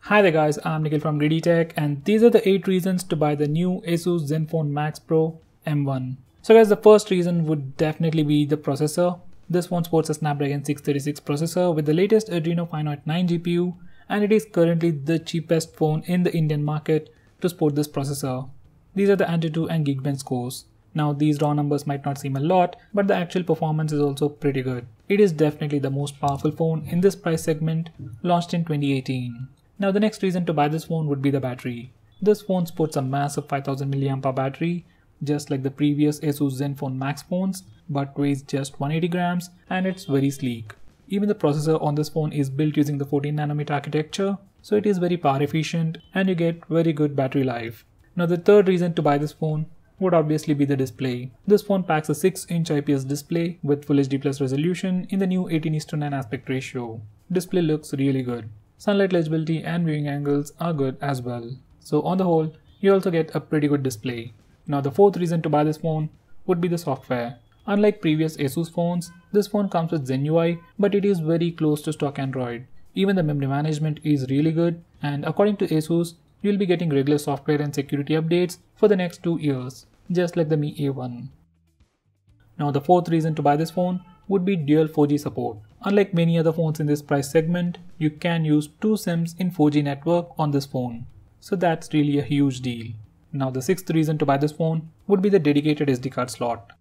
Hi there guys, I'm Nikhil from GreedyTech and these are the 8 reasons to buy the new Asus Zenfone Max Pro M1. So guys, the first reason would definitely be the processor. This phone sports a Snapdragon 636 processor with the latest Adreno 509 GPU, and it is currently the cheapest phone in the Indian market to sport this processor. These are the Antutu and Geekbench scores. Now these raw numbers might not seem a lot, but the actual performance is also pretty good. It is definitely the most powerful phone in this price segment, launched in 2018. Now the next reason to buy this phone would be the battery. This phone sports a massive 5000 mAh battery, just like the previous Asus Zenfone Max phones, but weighs just 180 grams and it's very sleek. Even the processor on this phone is built using the 14nm architecture, so it is very power efficient and you get very good battery life. Now the third reason to buy this phone would obviously be the display. This phone packs a 6-inch IPS display with Full HD Plus resolution in the new 18:9 aspect ratio. Display looks really good. Sunlight legibility and viewing angles are good as well. So on the whole, you also get a pretty good display. Now the fourth reason to buy this phone would be the software. Unlike previous Asus phones, this phone comes with Zen UI, but it is very close to stock Android. Even the memory management is really good, and according to Asus, you will be getting regular software and security updates for the next 2 years, just like the Mi A1. Now the fourth reason to buy this phone would be dual 4G support. Unlike many other phones in this price segment, you can use 2 SIMs in 4G network on this phone. So that's really a huge deal. Now the sixth reason to buy this phone would be the dedicated SD card slot.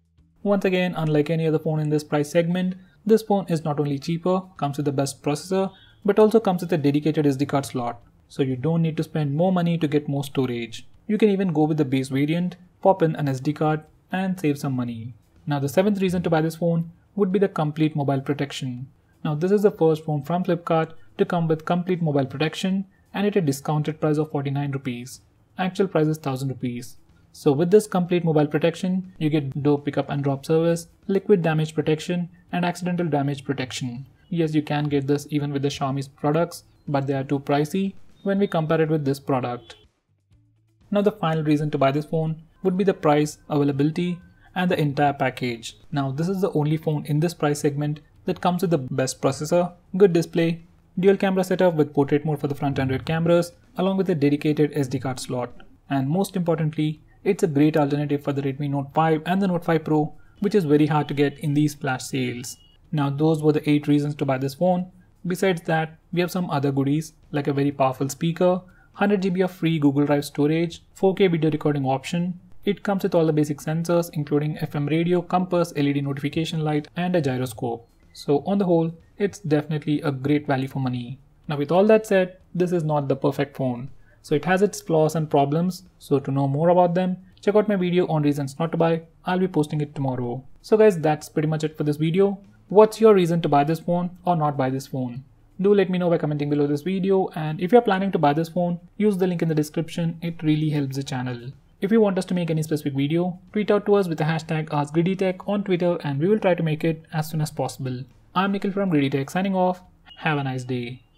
Once again, unlike any other phone in this price segment, this phone is not only cheaper, comes with the best processor, but also comes with a dedicated SD card slot. So you don't need to spend more money to get more storage. You can even go with the base variant, pop in an SD card and save some money. Now the seventh reason to buy this phone would be the complete mobile protection. Now this is the first phone from Flipkart to come with complete mobile protection and at a discounted price of 49 rupees. Actual price is 1000 rupees. So with this complete mobile protection, you get door pickup and drop service, liquid damage protection and accidental damage protection. Yes, you can get this even with the Xiaomi's products, but they are too pricey when we compare it with this product. Now the final reason to buy this phone would be the price, availability and the entire package. Now this is the only phone in this price segment that comes with the best processor, good display, dual camera setup with portrait mode for the front and rear cameras, along with a dedicated SD card slot. And most importantly, it's a great alternative for the Redmi Note 5 and the Note 5 Pro, which is very hard to get in these flash sales. Now those were the 8 reasons to buy this phone. Besides that, we have some other goodies like a very powerful speaker, 100 GB of free Google Drive storage, 4K video recording option. It comes with all the basic sensors including FM radio, compass, LED notification light and a gyroscope. So on the whole, it's definitely a great value for money. Now with all that said, this is not the perfect phone. So it has its flaws and problems. So to know more about them, check out my video on reasons not to buy. I'll be posting it tomorrow. So guys, that's pretty much it for this video. What's your reason to buy this phone or not buy this phone? Do let me know by commenting below this video, and if you're planning to buy this phone, use the link in the description. It really helps the channel. If you want us to make any specific video, tweet out to us with the hashtag AskGreedyTech on Twitter and we will try to make it as soon as possible. I'm Nikhil from GreedyTech signing off. Have a nice day.